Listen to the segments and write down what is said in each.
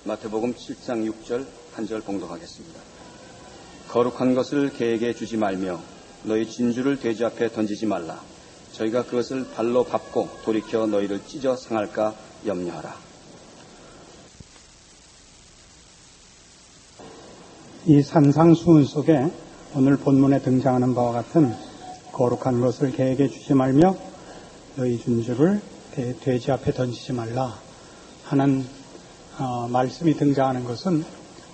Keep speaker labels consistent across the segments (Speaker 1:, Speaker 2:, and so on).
Speaker 1: 마태복음 7장 6절 한 절 봉독하겠습니다. 거룩한 것을 개에게 주지 말며 너희 진주를 돼지 앞에 던지지 말라. 저희가 그것을 발로 밟고 돌이켜 너희를 찢어 상할까 염려하라.
Speaker 2: 이 산상수훈 속에 오늘 본문에 등장하는 바와 같은 거룩한 것을 개에게 주지 말며 너희 진주를 돼지 앞에 던지지 말라 하는 말씀이 등장하는 것은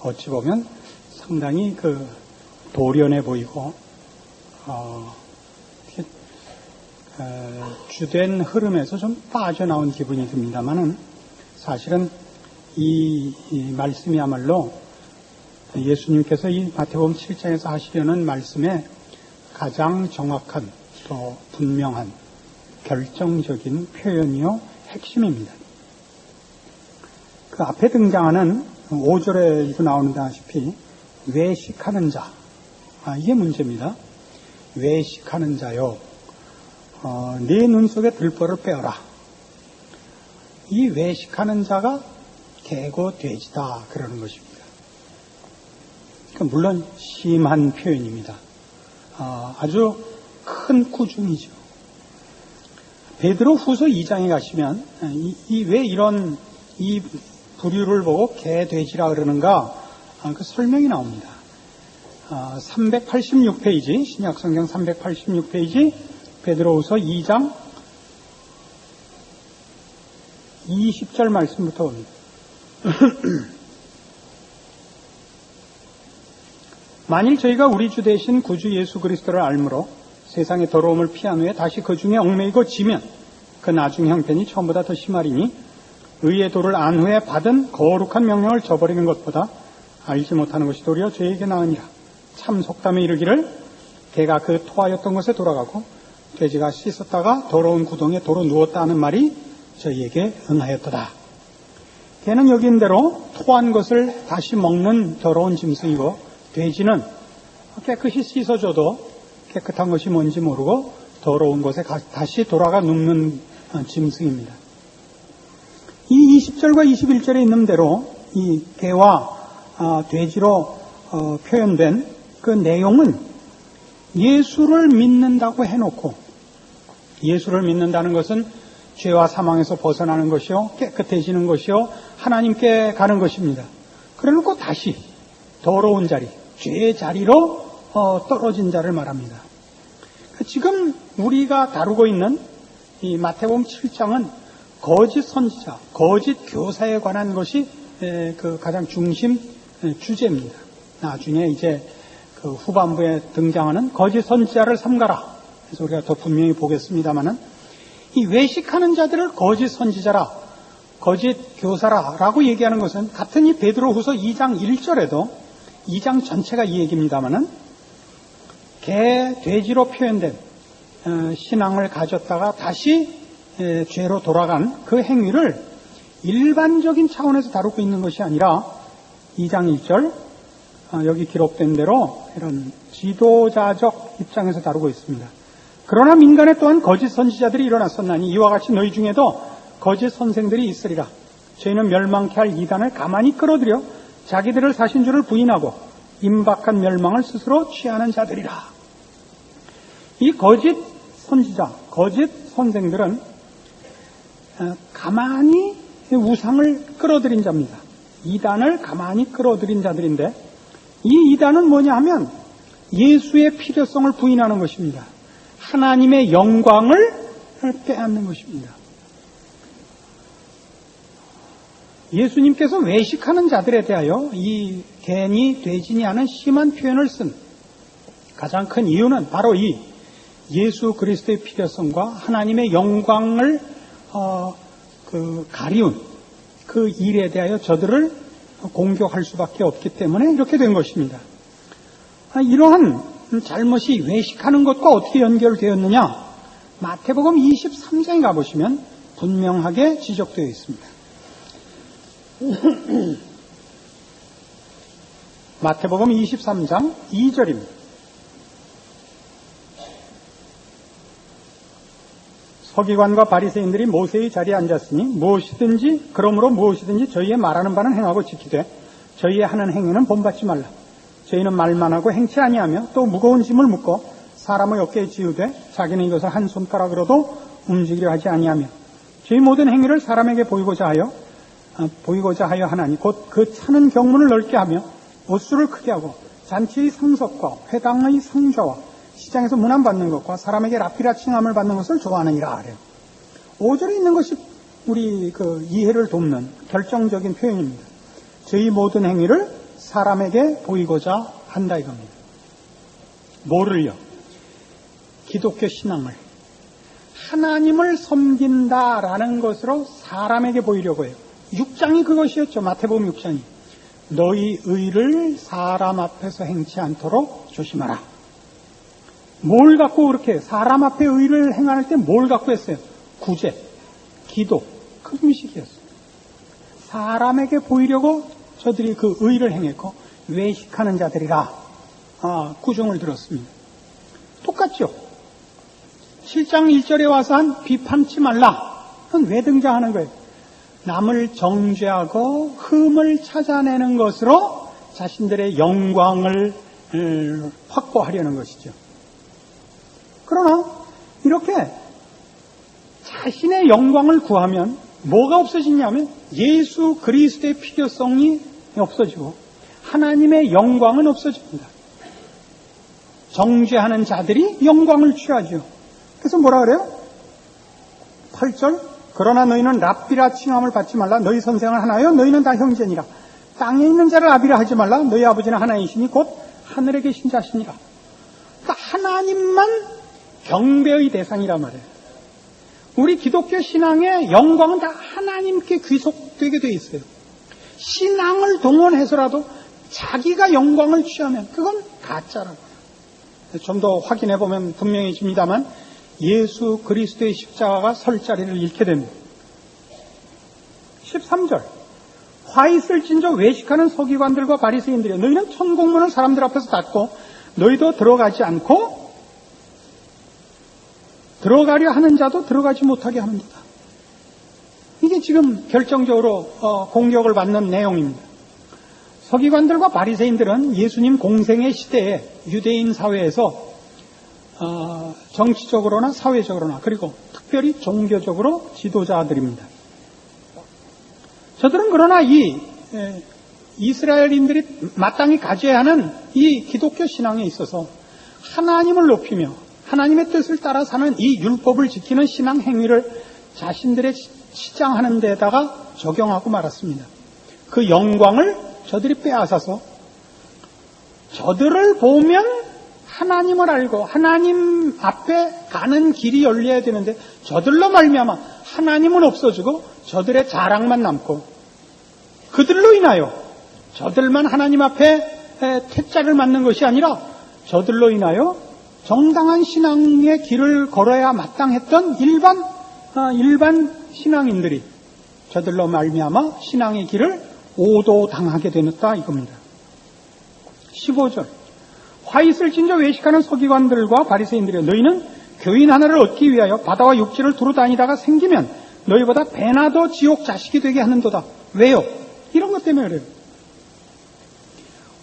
Speaker 2: 어찌 보면 상당히 돌연해 보이고 주된 흐름에서 좀 빠져나온 기분이 듭니다만은 사실은 이 말씀이야말로 예수님께서 이 마태복음 7장에서 하시려는 말씀의 가장 정확한 또 분명한 결정적인 표현이요 핵심입니다. 그 앞에 등장하는 5절에도 나오는다시피 외식하는 자, 이게 문제입니다. 외식하는 자요, 네 눈 속에 들보를 빼어라. 이 외식하는 자가 개고 돼지다 그러는 것입니다. 물론 심한 표현입니다. 아주 큰 꾸중이죠. 베드로 후서 2장에 가시면 왜 이런 이 부류를 보고 개, 돼지라 그러는가 그 설명이 나옵니다. 386페이지 신약성경 386페이지 베드로후서 2장 20절 말씀부터 옵니다. 만일 저희가 우리 주 대신 구주 예수 그리스도를 알므로 세상의 더러움을 피한 후에 다시 그 중에 얽매이고 지면 그 나중 형편이 처음보다 더 심하리니 의의 도를 안 후에 받은 거룩한 명령을 저버리는 것보다 알지 못하는 것이 도리어 저에게 나으니라. 참 속담에 이르기를 개가 그 토하였던 곳에 돌아가고 돼지가 씻었다가 더러운 구덩이에 도로 누웠다 하는 말이 저희에게 응하였도다. 개는 여긴 대로 토한 것을 다시 먹는 더러운 짐승이고 돼지는 깨끗이 씻어줘도 깨끗한 것이 뭔지 모르고 더러운 곳에 다시 돌아가 눕는 짐승입니다. 이 20절과 21절에 있는 대로 이 개와 돼지로 표현된 그 내용은 예수를 믿는다고 해놓고, 예수를 믿는다는 것은 죄와 사망에서 벗어나는 것이요 깨끗해지는 것이요 하나님께 가는 것입니다. 그래놓고 다시 더러운 자리, 죄의 자리로 떨어진 자를 말합니다. 지금 우리가 다루고 있는 이 마태복음 7장은 거짓 선지자, 거짓 교사에 관한 것이 그 가장 중심 주제입니다. 나중에 이제 그 후반부에 등장하는 거짓 선지자를 삼가라. 그래서 우리가 더 분명히 보겠습니다만은 이 외식하는 자들을 거짓 선지자라, 거짓 교사라라고 얘기하는 것은 같은 이 베드로후서 2장 1절에도 2장 전체가 이 얘기입니다만은 개, 돼지로 표현된 신앙을 가졌다가 다시 죄로 돌아간 그 행위를 일반적인 차원에서 다루고 있는 것이 아니라 2장 1절 여기 기록된 대로 이런 지도자적 입장에서 다루고 있습니다. 그러나 민간에 또한 거짓 선지자들이 일어났었나니 이와 같이 너희 중에도 거짓 선생들이 있으리라. 저희는 멸망케 할 이단을 가만히 끌어들여 자기들을 사신 줄을 부인하고 임박한 멸망을 스스로 취하는 자들이라. 이 거짓 선지자, 거짓 선생들은 가만히 우상을 끌어들인 자입니다. 이단을 가만히 끌어들인 자들인데 이 이단은 뭐냐 하면 예수의 필요성을 부인하는 것입니다. 하나님의 영광을 빼앗는 것입니다. 예수님께서 외식하는 자들에 대하여 이 개니 돼지니 하는 심한 표현을 쓴 가장 큰 이유는 바로 이 예수 그리스도의 필요성과 하나님의 영광을 가리운 그 일에 대하여 저들을 공격할 수밖에 없기 때문에 이렇게 된 것입니다. 이러한 잘못이 외식하는 것과 어떻게 연결되었느냐? 마태복음 23장에 가보시면 분명하게 지적되어 있습니다. 마태복음 23장 2절입니다. 서기관과 바리새인들이 모세의 자리에 앉았으니 그러므로 무엇이든지 저희의 말하는 바는 행하고 지키되 저희의 하는 행위는 본받지 말라. 저희는 말만 하고 행치 아니하며 또 무거운 짐을 묶고 사람의 어깨에 지우되 자기는 이것을 한 손가락으로도 움직이려 하지 아니하며 저희 모든 행위를 사람에게 보이고자 하여 하나니 곧 그 차는 경문을 넓게 하며 옷수를 크게 하고 잔치의 상석과 회당의 상좌와 시장에서 문안받는 것과 사람에게 라피라 칭함을 받는 것을 좋아하느니라 하래요. 5절에 있는 것이 우리 이해를 돕는 결정적인 표현입니다. 저희 모든 행위를 사람에게 보이고자 한다 이겁니다. 뭐를요? 기독교 신앙을 하나님을 섬긴다라는 것으로 사람에게 보이려고 해요. 6장이 그것이었죠. 마태복음 6장이. 너희 의를 사람 앞에서 행치 않도록 조심하라. 뭘 갖고 그렇게 사람 앞에 의를 행할 때 뭘 갖고 했어요? 구제, 기도, 금식이었어요. 사람에게 보이려고 저들이 그 의를 행했고 외식하는 자들이라 구정을 들었습니다. 똑같죠. 7장 1절에 와서 한 비판치 말라. 그건 왜 등장하는 거예요? 남을 정죄하고 흠을 찾아내는 것으로 자신들의 영광을 확보하려는 것이죠. 그러나 이렇게 자신의 영광을 구하면 뭐가 없어지냐면 예수 그리스도의 필요성이 없어지고 하나님의 영광은 없어집니다. 정죄하는 자들이 영광을 취하죠. 그래서 뭐라 그래요? 8절 그러나 너희는 랍비라 칭함을 받지 말라. 너희 선생은 하나요 너희는 다 형제니라. 땅에 있는 자를 아비라 하지 말라. 너희 아버지는 하나이시니 곧 하늘에 계신 자시니라. 그러니까 하나님만 경배의 대상이란 말이에요. 우리 기독교 신앙의 영광은 다 하나님께 귀속되게 돼 있어요. 신앙을 동원해서라도 자기가 영광을 취하면 그건 가짜라고. 좀 더 확인해 보면 분명해집니다만 예수 그리스도의 십자가가 설 자리를 잃게 됩니다. 13절 화 있을진저 외식하는 서기관들과 바리새인들이여 너희는 천공문을 사람들 앞에서 닫고 너희도 들어가지 않고 들어가려 하는 자도 들어가지 못하게 하는도다. 이게 지금 결정적으로 공격을 받는 내용입니다. 서기관들과 바리새인들은 예수님 공생의 시대에 유대인 사회에서 정치적으로나 사회적으로나 그리고 특별히 종교적으로 지도자들입니다. 저들은 그러나 이 이스라엘인들이 마땅히 가져야 하는 이 기독교 신앙에 있어서 하나님을 높이며 하나님의 뜻을 따라 사는 이 율법을 지키는 신앙 행위를 자신들의 치장하는 데다가 적용하고 말았습니다. 그 영광을 저들이 빼앗아서 저들을 보면 하나님을 알고 하나님 앞에 가는 길이 열려야 되는데 저들로 말미암아 하나님은 없어지고 저들의 자랑만 남고 그들로 인하여 저들만 하나님 앞에 퇴짜를 맞는 것이 아니라 저들로 인하여 정당한 신앙의 길을 걸어야 마땅했던 일반 신앙인들이 저들로 말미암아 신앙의 길을 오도당하게 되었다 이겁니다. 15절 화 있을진저 외식하는 서기관들과 바리새인들이여 너희는 교인 하나를 얻기 위하여 바다와 육지를 두루 다니다가 생기면 너희보다 배나 더 지옥 자식이 되게 하는도다. 왜요? 이런 것 때문에 그래요.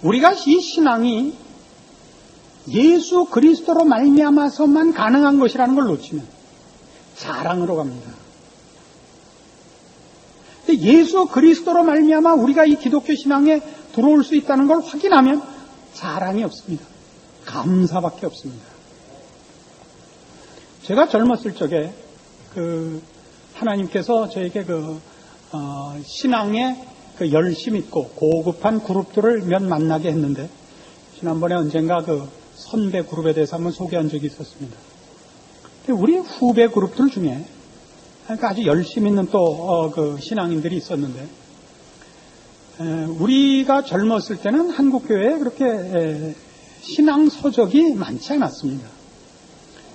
Speaker 2: 우리가 이 신앙이 예수 그리스도로 말미암아서만 가능한 것이라는 걸 놓치면 자랑으로 갑니다. 예수 그리스도로 말미암아 우리가 이 기독교 신앙에 들어올 수 있다는 걸 확인하면 자랑이 없습니다. 감사밖에 없습니다. 제가 젊었을 적에 하나님께서 저에게 신앙에 열심 있고 고급한 그룹들을 몇 만나게 했는데 지난번에 언젠가 선배 그룹에 대해서 한번 소개한 적이 있었습니다. 우리 후배 그룹들 중에 아주 열심 있는 또 신앙인들이 있었는데 우리가 젊었을 때는 한국교회에 그렇게 신앙 서적이 많지 않았습니다.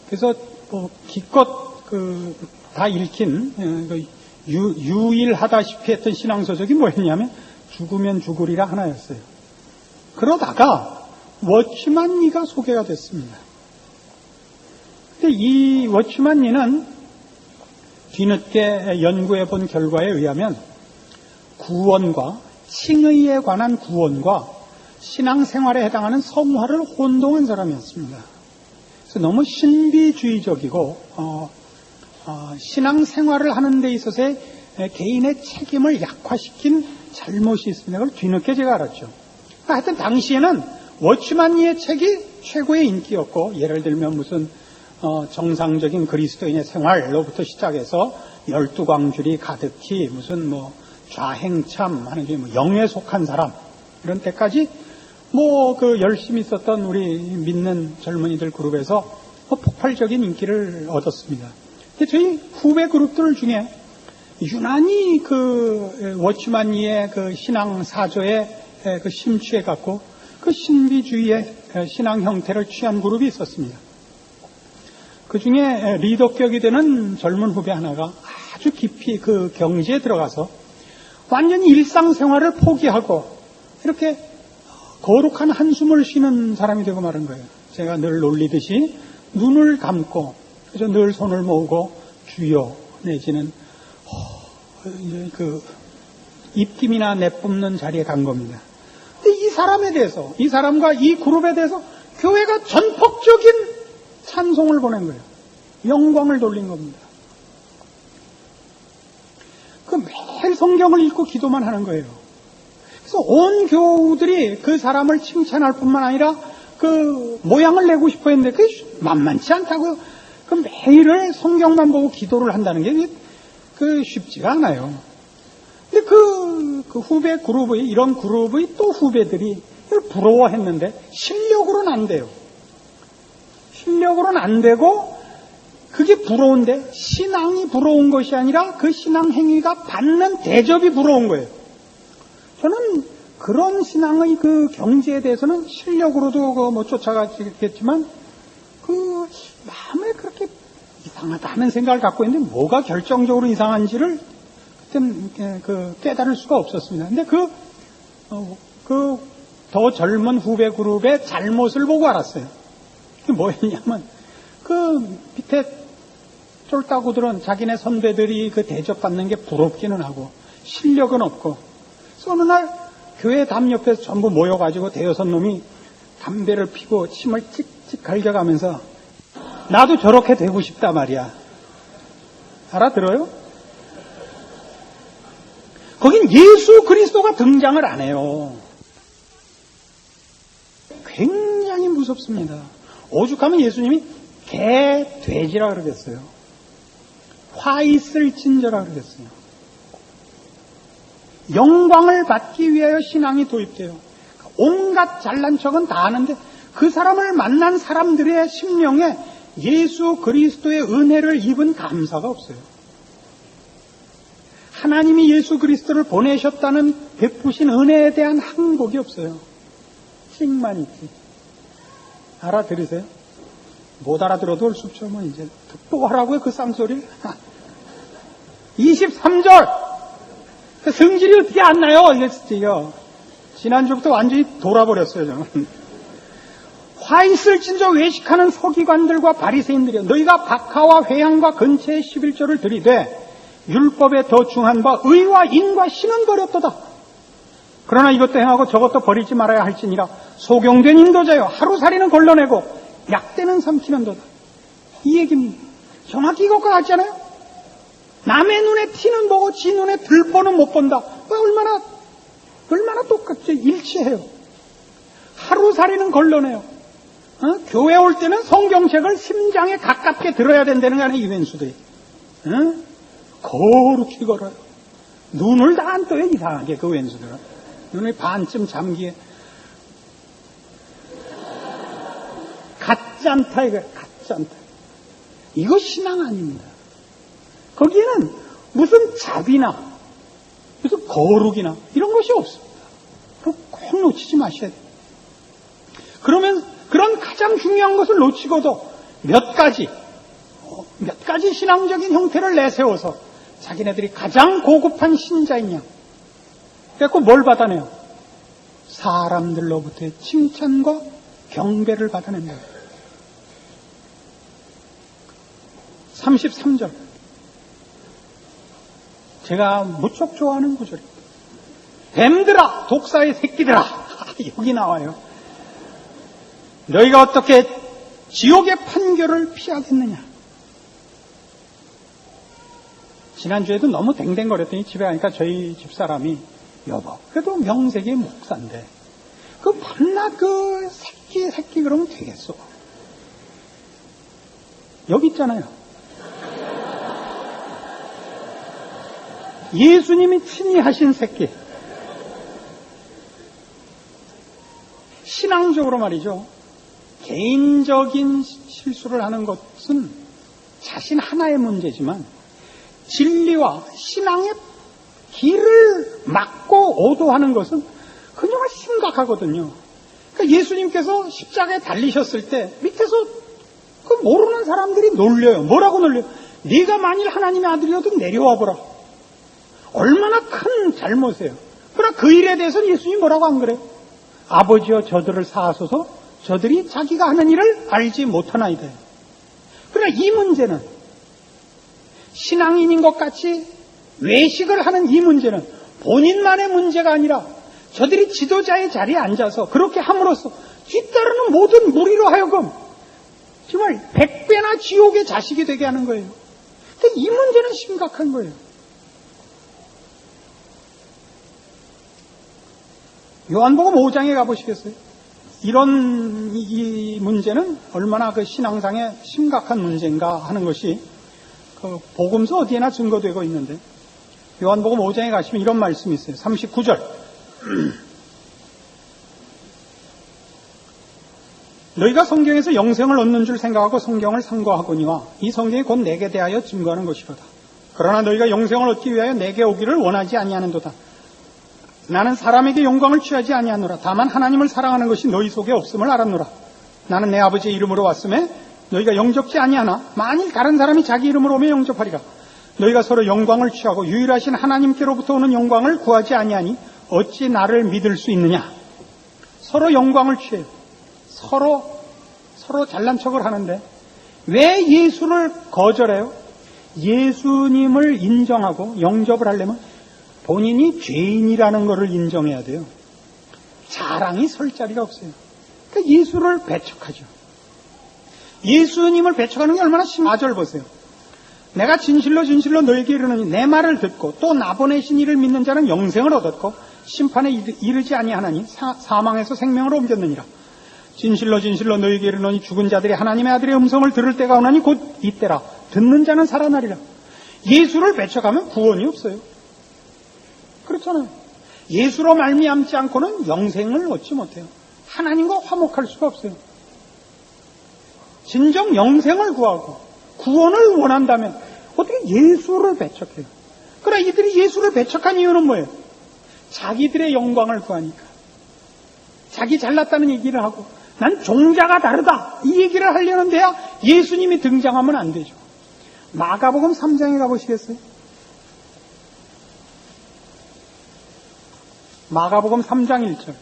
Speaker 2: 그래서 기껏 다 읽힌 유일하다시피 했던 신앙 서적이 뭐였냐면 죽으면 죽으리라 하나였어요. 그러다가 워치만 리가 소개가 됐습니다. 근데 이 워치만 리는 뒤늦게 연구해 본 결과에 의하면 구원과 칭의에 관한 구원과 신앙생활에 해당하는 성화를 혼동한 사람이었습니다. 그래서 너무 신비주의적이고 신앙생활을 하는 데 있어서의 개인의 책임을 약화시킨 잘못이 있습니다. 그걸 뒤늦게 제가 알았죠. 하여튼 당시에는 워치만니의 책이 최고의 인기였고, 예를 들면 무슨 정상적인 그리스도인의 생활로부터 시작해서 12광줄이 가득히 무슨 뭐 좌행참 하는 게 뭐 영에 속한 사람 이런 때까지 뭐 그 열심히 썼던 우리 믿는 젊은이들 그룹에서 폭발적인 인기를 얻었습니다. 근데 저희 후배 그룹들 중에 유난히 그 워치만니의 그 신앙 사조에 그 심취해 갖고 그 신비주의의 신앙 형태를 취한 그룹이 있었습니다. 그 중에 리더격이 되는 젊은 후배 하나가 아주 깊이 그 경지에 들어가서 완전히 일상생활을 포기하고 이렇게 거룩한 한숨을 쉬는 사람이 되고 말은 거예요. 제가 늘 놀리듯이 눈을 감고 그래서 늘 손을 모으고 주여 내지는 이제 그 입김이나 내뿜는 자리에 간 겁니다. 근데 이 사람에 대해서, 이 사람과 이 그룹에 대해서 교회가 전폭적인 찬송을 보낸 거예요. 영광을 돌린 겁니다. 그 매일 성경을 읽고 기도만 하는 거예요. 그래서 온 교우들이 그 사람을 칭찬할 뿐만 아니라 그 모양을 내고 싶어 했는데 그게 만만치 않다고요. 그 매일을 성경만 보고 기도를 한다는 게 그 쉽지가 않아요. 근데 그 후배 그룹의, 이런 그룹의 또 후배들이 그걸 부러워했는데 실력으로는 안 돼요. 실력으로는 안 되고 그게 부러운데 신앙이 부러운 것이 아니라 그 신앙 행위가 받는 대접이 부러운 거예요. 저는 그런 신앙의 그 경지에 대해서는 실력으로도 뭐 쫓아가겠지만 그 마음에 그렇게 이상하다 하는 생각을 갖고 있는데 뭐가 결정적으로 이상한지를 그때는 그 깨달을 수가 없었습니다. 근데 그 더 젊은 후배 그룹의 잘못을 보고 알았어요. 그게 뭐였냐면 그 밑에 쫄따구들은 자기네 선배들이 그 대접받는 게 부럽기는 하고 실력은 없고, 그래서 어느 날 교회 담 옆에서 전부 모여가지고 대여섯 놈이 담배를 피고 침을 찍찍 갈겨가면서 나도 저렇게 되고 싶다 말이야. 알아들어요? 거긴 예수 그리스도가 등장을 안 해요. 굉장히 무섭습니다. 오죽하면 예수님이 개, 돼지라 그러겠어요. 화 있을 진저라 그러겠어요. 영광을 받기 위하여 신앙이 도입돼요. 온갖 잘난 척은 다 하는데 그 사람을 만난 사람들의 심령에 예수 그리스도의 은혜를 입은 감사가 없어요. 하나님이 예수 그리스도를 보내셨다는 베푸신 은혜에 대한 항복이 없어요. 칭만 있지. 알아들으세요? 못 알아들어도 올 수 없죠. 뭐 이제 또 하라고요 그 쌍소리를. 23절 성질이 어떻게 안 나요? 이거 지난주부터 완전히 돌아버렸어요. 저는. 화 있을진저 외식하는 서기관들과 바리새인들이여, 너희가 박하와 회향과 근처의 11조를 들이되 율법에 더 중한 바 의와 인과 신은 버렸도다. 그러나 이것도 행하고 저것도 버리지 말아야 할지니라. 소경된 인도자여, 하루살이는 걸러내고 약대는 삼키는도다. 이 얘기입니다. 정확히 이것과 같지 않아요? 남의 눈에 티는 보고 지 눈에 들보는 못 본다. 얼마나 똑같이 일치해요. 하루살이는 걸러내요. 교회 올 때는 성경책을 심장에 가깝게 들어야 된다는 거 아니에요, 이 왼수들이. 거룩히 걸어요. 눈을 다 안 떠요, 이상하게, 그 왼수들은. 눈이 반쯤 잠기에. 같지 않다, 이거야, 같지 않다. 이거 신앙 아닙니다. 거기에는 무슨 자비나, 무슨 거룩이나, 이런 것이 없습니다. 그거 꼭 놓치지 마셔야 돼요. 그러면, 그런 가장 중요한 것을 놓치고도 몇 가지 신앙적인 형태를 내세워서 자기네들이 가장 고급한 신자인 양. 그래서 뭘 받아내요? 사람들로부터의 칭찬과 경배를 받아낸다. 33절. 제가 무척 좋아하는 구절입니다. 뱀들아, 독사의 새끼들아. 여기 나와요. 너희가 어떻게 지옥의 판결을 피하겠느냐. 지난주에도 너무 댕댕거렸더니 집에 가니까 저희 집사람이 여보, 그래도 명색이 목사인데 그 밤낮 그 새끼 그러면 되겠어. 여기 있잖아요. 예수님이 친히 하신 새끼. 신앙적으로 말이죠. 개인적인 실수를 하는 것은 자신 하나의 문제지만 진리와 신앙의 길을 막고 오도하는 것은 그녀가 심각하거든요. 그러니까 예수님께서 십자가에 달리셨을 때 밑에서 그 모르는 사람들이 놀려요. 뭐라고 놀려요? 네가 만일 하나님의 아들이어도 내려와 보라. 얼마나 큰 잘못이에요. 그러나 그 일에 대해서는 예수님이 뭐라고 안 그래요? 아버지여 저들을 사하소서 저들이 자기가 하는 일을 알지 못하나이다. 그러나 이 문제는 신앙인인 것 같이 외식을 하는 이 문제는 본인만의 문제가 아니라 저들이 지도자의 자리에 앉아서 그렇게 함으로써 뒤따르는 모든 무리로 하여금 정말 100배나 지옥의 자식이 되게 하는 거예요. 근데 이 문제는 심각한 거예요. 요한복음 5장에 가보시겠어요? 이런 이 문제는 얼마나 그 신앙상의 심각한 문제인가 하는 것이 그 복음서 어디에나 증거되고 있는데 요한복음 5장에 가시면 이런 말씀이 있어요. 39절 너희가 성경에서 영생을 얻는 줄 생각하고 성경을 상고하거니와 이 성경이 곧 내게 대하여 증거하는 것이로다. 그러나 너희가 영생을 얻기 위하여 내게 오기를 원하지 아니하는도다. 나는 사람에게 영광을 취하지 아니하노라. 다만 하나님을 사랑하는 것이 너희 속에 없음을 알았노라. 나는 내 아버지의 이름으로 왔음에 너희가 영접지 아니하나 만일 다른 사람이 자기 이름으로 오면 영접하리라. 너희가 서로 영광을 취하고 유일하신 하나님께로부터 오는 영광을 구하지 아니하니 어찌 나를 믿을 수 있느냐. 서로 영광을 취해요. 서로 잘난 척을 하는데 왜 예수를 거절해요? 예수님을 인정하고 영접을 하려면 본인이 죄인이라는 것을 인정해야 돼요. 자랑이 설 자리가 없어요. 그러니까 예수를 배척하죠. 예수님을 배척하는 게 얼마나 심하절 보세요. 내가 진실로 너에게 이르노니 내 말을 듣고 또 나 보내신 이를 믿는 자는 영생을 얻었고 심판에 이르지 아니하나니 사망에서 생명으로 옮겼느니라. 진실로 너에게 이르노니 죽은 자들이 하나님의 아들의 음성을 들을 때가 오나니 곧 이때라. 듣는 자는 살아나리라. 예수를 배척하면 구원이 없어요. 그렇잖아요. 예수로 말미암지 않고는 영생을 얻지 못해요. 하나님과 화목할 수가 없어요. 진정 영생을 구하고 구원을 원한다면 어떻게 예수를 배척해요? 그러나 이들이 예수를 배척한 이유는 뭐예요? 자기들의 영광을 구하니까. 자기 잘났다는 얘기를 하고 난 종자가 다르다 이 얘기를 하려는 데야 예수님이 등장하면 안 되죠. 마가복음 3장에 가보시겠어요? 마가복음 3장 1절.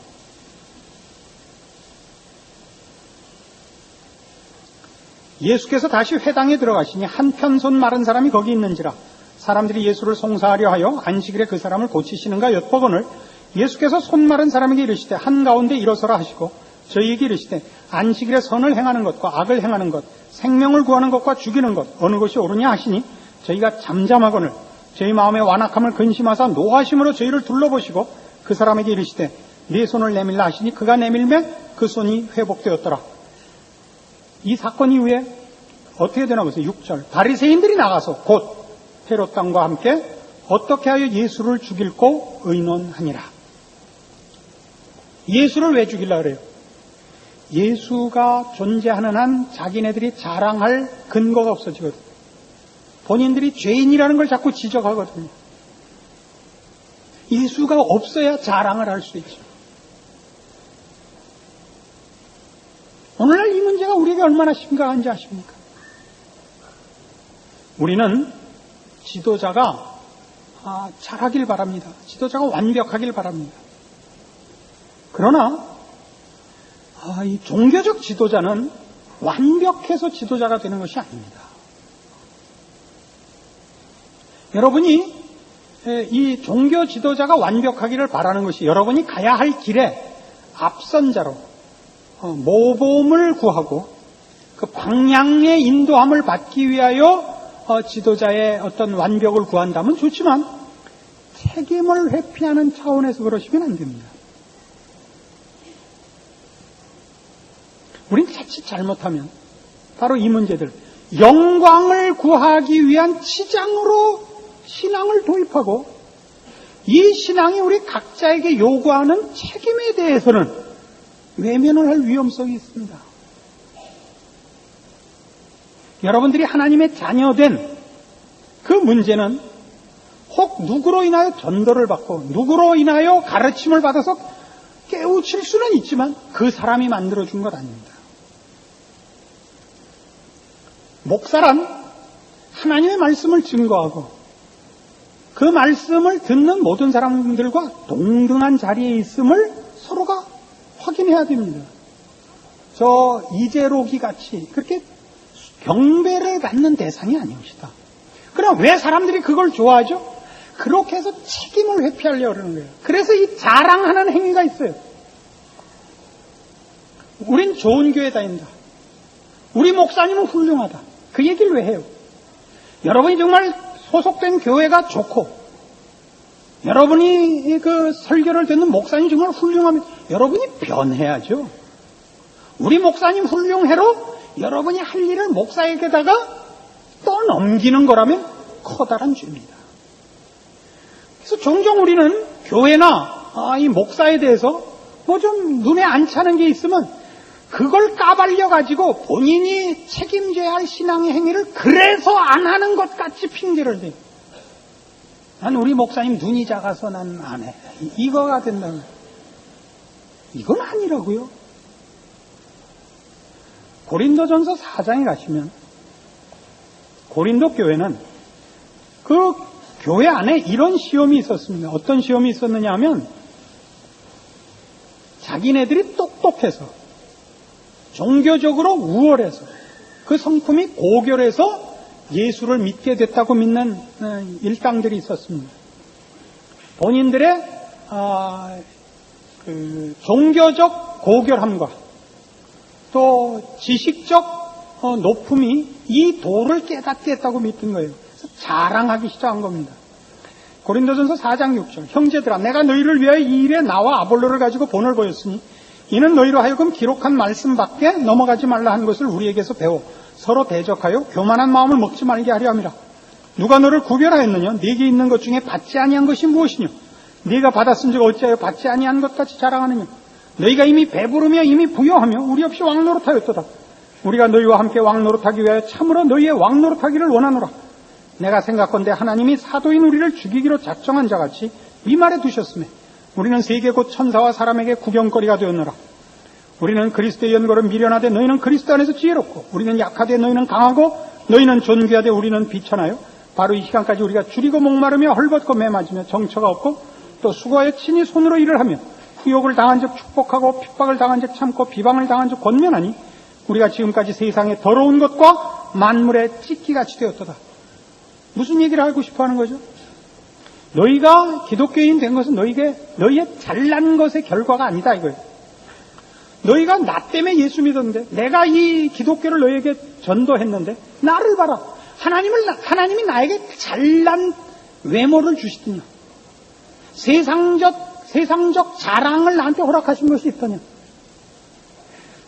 Speaker 2: 예수께서 다시 회당에 들어가시니 한편 손 마른 사람이 거기 있는지라. 사람들이 예수를 송사하려 하여 안식일에 그 사람을 고치시는가 엿보거늘 예수께서 손 마른 사람에게 이르시되 한가운데 일어서라 하시고 저희에게 이르시되 안식일에 선을 행하는 것과 악을 행하는 것 생명을 구하는 것과 죽이는 것 어느 것이 옳으냐 하시니 저희가 잠잠하거늘 저희 마음의 완악함을 근심하사 노하심으로 저희를 둘러보시고 그 사람에게 이르시되 네 손을 내밀라 하시니 그가 내밀매 그 손이 회복되었더라. 이 사건 이후에 어떻게 되나 보세요. 6절. 바리새인들이 나가서 곧 헤롯 당과 함께 어떻게 하여 예수를 죽일고 의논하니라. 예수를 왜 죽이려고 그래요? 예수가 존재하는 한 자기네들이 자랑할 근거가 없어지거든요. 본인들이 죄인이라는 걸 자꾸 지적하거든요. 예수가 없어야 자랑을 할 수 있죠. 오늘날 이 문제가 우리에게 얼마나 심각한지 아십니까? 우리는 지도자가 잘하길 바랍니다. 지도자가 완벽하길 바랍니다. 그러나 이 종교적 지도자는 완벽해서 지도자가 되는 것이 아닙니다. 여러분이 이 종교 지도자가 완벽하기를 바라는 것이 여러분이 가야 할 길에 앞선자로 모범을 구하고 그 방향의 인도함을 받기 위하여 지도자의 어떤 완벽을 구한다면 좋지만 책임을 회피하는 차원에서 그러시면 안 됩니다. 우린 자칫 잘못하면 바로 이 문제들, 영광을 구하기 위한 치장으로 신앙을 도입하고 이 신앙이 우리 각자에게 요구하는 책임에 대해서는 외면을 할 위험성이 있습니다. 여러분들이 하나님의 자녀된 그 문제는 혹 누구로 인하여 전도를 받고 누구로 인하여 가르침을 받아서 깨우칠 수는 있지만 그 사람이 만들어준 것 아닙니다. 목사란 하나님의 말씀을 증거하고 그 말씀을 듣는 모든 사람들과 동등한 자리에 있음을 서로가 확인해야 됩니다. 저 이재록이 같이 그렇게 경배를 받는 대상이 아닙니다. 그럼 왜 사람들이 그걸 좋아하죠? 그렇게 해서 책임을 회피하려고 그러는 거예요. 그래서 이 자랑하는 행위가 있어요. 우린 좋은 교회 다닌다. 우리 목사님은 훌륭하다. 그 얘기를 왜 해요? 여러분이 정말 소속된 교회가 좋고 여러분이 그 설교를 듣는 목사님 정말 훌륭하면 여러분이 변해야죠. 우리 목사님 훌륭해로 여러분이 할 일을 목사에게다가 또 넘기는 거라면 커다란 죄입니다. 그래서 종종 우리는 교회나 이 목사에 대해서 뭐 좀 눈에 안 차는 게 있으면 그걸 까발려 가지고 본인이 책임져야 할 신앙의 행위를 그래서 안 하는 것 같이 핑계를 대요. 난 우리 목사님 눈이 작아서 난 안 해. 이거가 된다면 이건 아니라고요. 고린도전서 4장에 가시면 고린도 교회는 그 교회 안에 이런 시험이 있었습니다. 어떤 시험이 있었느냐 하면 자기네들이 똑똑해서 종교적으로 우월해서 그 성품이 고결해서 예수를 믿게 됐다고 믿는 일당들이 있었습니다. 본인들의 그 종교적 고결함과 또 지식적 높음이 이 도를 깨닫게 했다고 믿던 거예요. 그래서 자랑하기 시작한 겁니다. 고린도전서 4장 6절 형제들아 내가 너희를 위하여 이 일에 나와 아볼로를 가지고 본을 보였으니 이는 너희로 하여금 기록한 말씀밖에 넘어가지 말라 한 것을 우리에게서 배워 서로 대적하여 교만한 마음을 먹지 말게 하려 함이라. 누가 너를 구별하였느냐? 네게 있는 것 중에 받지 아니한 것이 무엇이냐? 네가 받았은즉 어찌하여 받지 아니한 것 같이 자랑하느냐? 너희가 이미 배부르며 이미 부여하며 우리 없이 왕노릇하였도다. 우리가 너희와 함께 왕노릇하기 위하여 참으로 너희의 왕노릇하기를 원하노라. 내가 생각건대 하나님이 사도인 우리를 죽이기로 작정한 자같이 위말에 두셨으며 우리는 세계 곧 천사와 사람에게 구경거리가 되었노라. 우리는 그리스도의 연고로 미련하되 너희는 그리스도 안에서 지혜롭고 우리는 약하되 너희는 강하고 너희는 존귀하되 우리는 비천하여 바로 이 시간까지 우리가 줄이고 목마르며 헐벗고 매맞으며 정처가 없고 또 수고하여 친히 손으로 일을 하며 후욕을 당한 적 축복하고 핍박을 당한 적 참고 비방을 당한 적 권면하니 우리가 지금까지 세상에 더러운 것과 만물의 찢기같이 되었도다. 무슨 얘기를 하고 싶어 하는 거죠? 너희가 기독교인 된 것은 너희의 잘난 것의 결과가 아니다 이거예요. 너희가 나 때문에 예수 믿었는데 내가 이 기독교를 너희에게 전도했는데 나를 봐라. 하나님이 나에게 잘난 외모를 주시더냐. 세상적 자랑을 나한테 허락하신 것이 있더냐.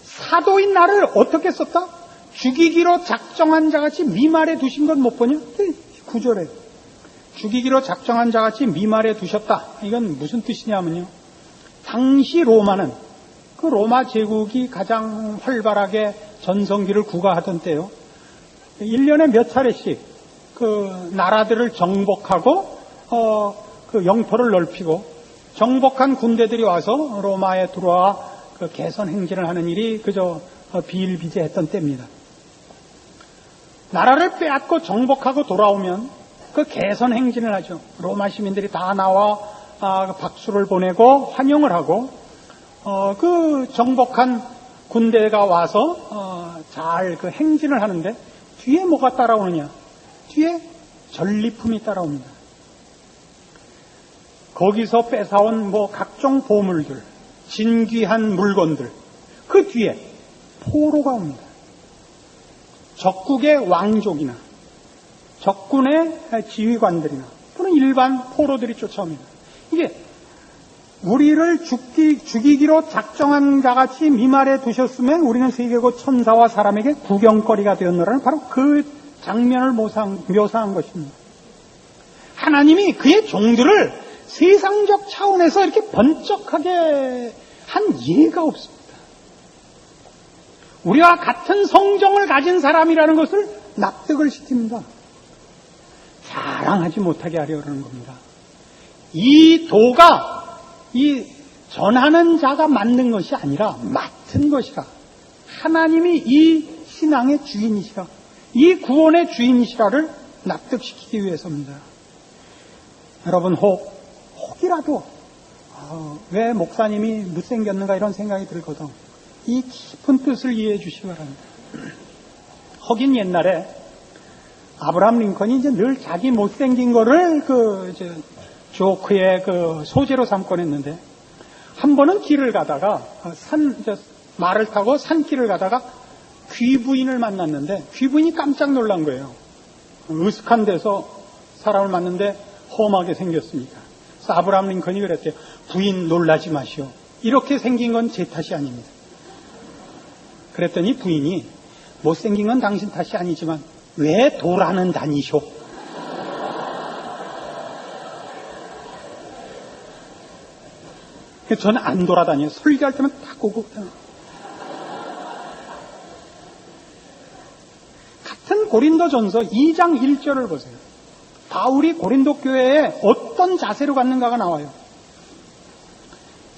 Speaker 2: 사도인 나를 어떻게 썼다? 죽이기로 작정한 자같이 미말에 두신 것 못 보냐? 구절에 죽이기로 작정한 자같이 미말에 두셨다. 이건 무슨 뜻이냐면요. 당시 로마는 그 로마 제국이 가장 활발하게 전성기를 구가하던 때요. 1년에 몇 차례씩 그 나라들을 정복하고 그 영토를 넓히고 정복한 군대들이 와서 로마에 들어와 그 개선 행진을 하는 일이 그저 비일비재했던 때입니다. 나라를 빼앗고 정복하고 돌아오면 그 개선 행진을 하죠. 로마 시민들이 다 나와 박수를 보내고 환영을 하고 그 정복한 군대가 와서 잘 그 행진을 하는데 뒤에 뭐가 따라오느냐? 뒤에 전리품이 따라옵니다. 거기서 뺏어온 각종 보물들, 진귀한 물건들, 그 뒤에 포로가 옵니다. 적국의 왕족이나 적군의 지휘관들이나 또는 일반 포로들이 쫓아옵니다. 이게 우리를 죽이기로 작정한 자같이 미말에 두셨으면 우리는 세계고 천사와 사람에게 구경거리가 되었노라는 바로 그 장면을 묘사한 것입니다. 하나님이 그의 종들을 세상적 차원에서 이렇게 번쩍하게 한 예가 없습니다. 우리와 같은 성정을 가진 사람이라는 것을 납득을 시킵니다. 자랑하지 못하게 하려는 겁니다. 이 도가 이 전하는 자가 만든 것이 아니라 맡은 것이라, 하나님이 이 신앙의 주인이시라, 이 구원의 주인이시라를 납득시키기 위해서입니다. 여러분, 혹이라도 왜 목사님이 못생겼는가 이런 생각이 들거든. 이 깊은 뜻을 이해해 주시기 바랍니다. 혹인 옛날에 아브라함 링컨이 이제 늘 자기 못생긴 거를 조크의 소재로 삼곤 했는데, 한 번은 길을 가다가 말을 타고 산길을 가다가 귀부인을 만났는데 귀부인이 깜짝 놀란 거예요. 으슥한 데서 사람을 만났는데 험하게 생겼으니까. 그래서 아브라함 링컨이 그랬대요. 부인 놀라지 마시오. 이렇게 생긴 건 제 탓이 아닙니다. 그랬더니 부인이 못생긴 건 당신 탓이 아니지만 왜 도라는 다니쇼? 저는 안 돌아다녀요. 설교할 때만 딱 오고. 같은 고린도전서 2장 1절을 보세요. 바울이 고린도 교회에 어떤 자세로 갔는가가 나와요.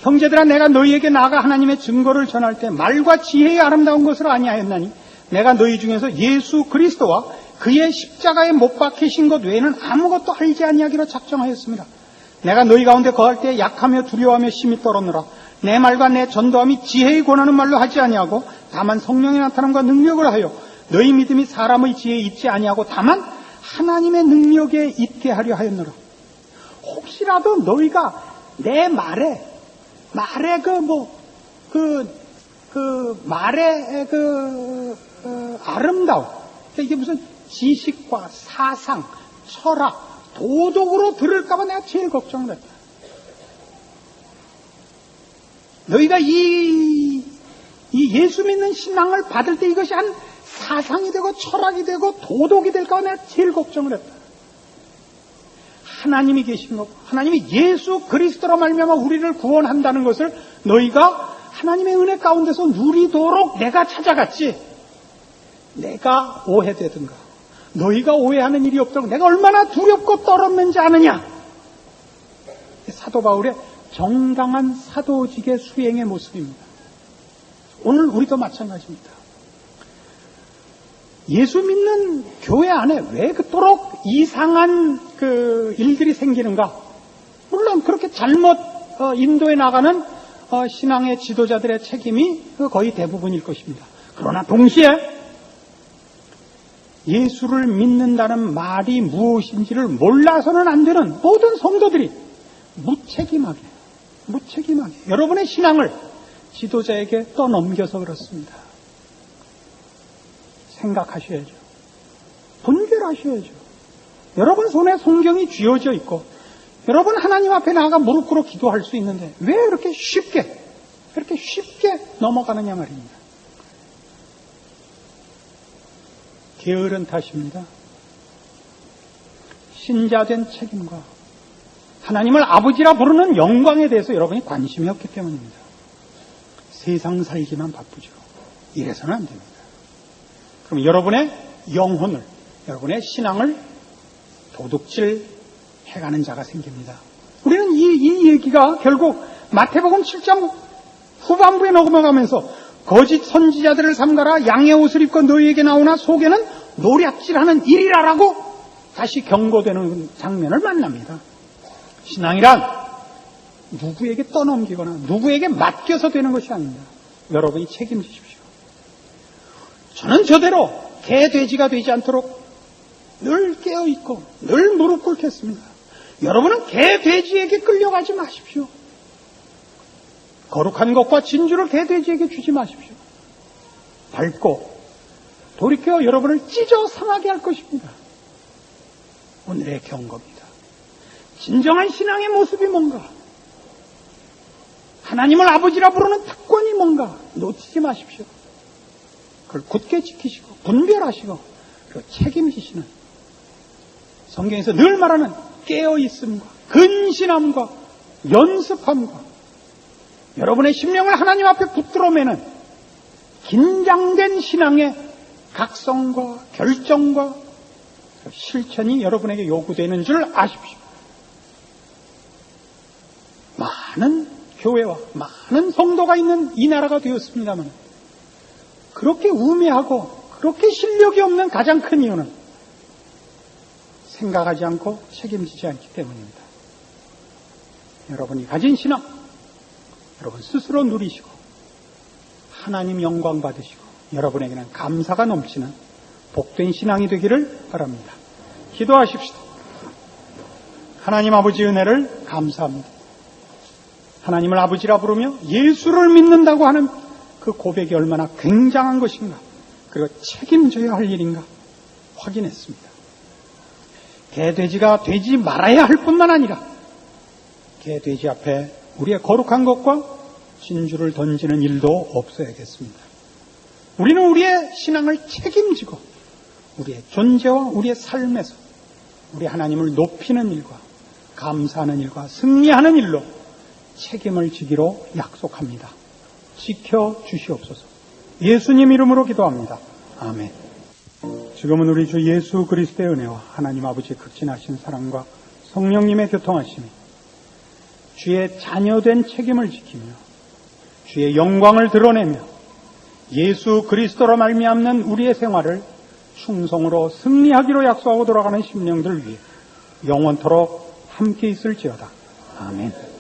Speaker 2: 형제들아, 내가 너희에게 나아가 하나님의 증거를 전할 때 말과 지혜의 아름다운 것을 아니하였나니 내가 너희 중에서 예수 그리스도와 그의 십자가에 못 박히신 것 외에는 아무것도 알지 아니하기로 작정하였습니다. 내가 너희 가운데 거할 때 약하며 두려워하며 심히 떨었노라. 내 말과 내 전도함이 지혜의 권하는 말로 하지 아니하고 다만 성령의 나타남과 능력을 하여 너희 믿음이 사람의 지혜에 있지 아니하고 다만 하나님의 능력에 있게 하려 하였노라. 혹시라도 너희가 내 말의 아름다움, 이게 무슨 지식과 사상, 철학, 도덕으로 들을까봐 내가 제일 걱정을 했다. 너희가 이 예수 믿는 신앙을 받을 때 이것이 한 사상이 되고 철학이 되고 도덕이 될까봐 내가 제일 걱정을 했다. 하나님이 계신 것, 하나님이 예수 그리스도로 말미암아 우리를 구원한다는 것을 너희가 하나님의 은혜 가운데서 누리도록 내가 찾아갔지. 내가 오해되든가 너희가 오해하는 일이 없도록 내가 얼마나 두렵고 떨었는지 아느냐. 사도 바울의 정당한 사도직의 수행의 모습입니다. 오늘 우리도 마찬가지입니다. 예수 믿는 교회 안에 왜 그토록 이상한 일들이 생기는가? 물론 그렇게 잘못 인도해 나가는 신앙의 지도자들의 책임이 거의 대부분일 것입니다. 그러나 동시에 예수를 믿는다는 말이 무엇인지를 몰라서는 안 되는 모든 성도들이 무책임하게 여러분의 신앙을 지도자에게 떠넘겨서 그렇습니다. 생각하셔야죠. 분별하셔야죠. 여러분 손에 성경이 쥐어져 있고 여러분 하나님 앞에 나아가 무릎 꿇어 기도할 수 있는데 왜 그렇게 쉽게 넘어가느냐 말입니다. 게으른 탓입니다. 신자된 책임과 하나님을 아버지라 부르는 영광에 대해서 여러분이 관심이 없기 때문입니다. 세상 살기만 바쁘죠. 이래서는 안 됩니다. 그럼 여러분의 영혼을, 여러분의 신앙을 도둑질 해가는 자가 생깁니다. 우리는 이 얘기가 결국 마태복음 7장 후반부에 넘어가면서 거짓 선지자들을 삼가라 양의 옷을 입고 너희에게 나오나 속에는 노략질하는 일이라라고 다시 경고되는 장면을 만납니다. 신앙이란 누구에게 떠넘기거나 누구에게 맡겨서 되는 것이 아닙니다. 여러분이 책임지십시오. 저는 저대로 개 돼지가 되지 않도록 늘 깨어있고 늘 무릎 꿇겠습니다. 여러분은 개, 돼지에게 끌려가지 마십시오. 거룩한 것과 진주를 개, 돼지에게 주지 마십시오. 밟고 돌이켜 여러분을 찢어 상하게 할 것입니다. 오늘의 경고입니다. 진정한 신앙의 모습이 뭔가? 하나님을 아버지라 부르는 특권이 뭔가? 놓치지 마십시오. 그걸 굳게 지키시고 분별하시고 그리고 책임지시는, 성경에서 늘 말하는 깨어있음과 근신함과 연습함과 여러분의 심령을 하나님 앞에 붙들어 매는 긴장된 신앙의 각성과 결정과 실천이 여러분에게 요구되는 줄 아십시오. 많은 교회와 많은 성도가 있는 이 나라가 되었습니다만 그렇게 우매하고 그렇게 실력이 없는 가장 큰 이유는 생각하지 않고 책임지지 않기 때문입니다. 여러분이 가진 신앙, 여러분 스스로 누리시고 하나님 영광 받으시고 여러분에게는 감사가 넘치는 복된 신앙이 되기를 바랍니다. 기도하십시다. 하나님 아버지 은혜를 감사합니다. 하나님을 아버지라 부르며 예수를 믿는다고 하는 그 고백이 얼마나 굉장한 것인가, 그리고 책임져야 할 일인가 확인했습니다. 개돼지가 되지 말아야 할 뿐만 아니라 개돼지 앞에 우리의 거룩한 것과 진주를 던지는 일도 없어야겠습니다. 우리는 우리의 신앙을 책임지고 우리의 존재와 우리의 삶에서 우리 하나님을 높이는 일과 감사하는 일과 승리하는 일로 책임을 지기로 약속합니다. 지켜주시옵소서. 예수님 이름으로 기도합니다. 아멘. 지금은 우리 주 예수 그리스도의 은혜와 하나님 아버지의 극진하신 사랑과 성령님의 교통하심이 주의 자녀된 책임을 지키며 주의 영광을 드러내며 예수 그리스도로 말미암는 우리의 생활을 충성으로 승리하기로 약속하고 돌아가는 심령들 위해 영원토록 함께 있을지어다. 아멘.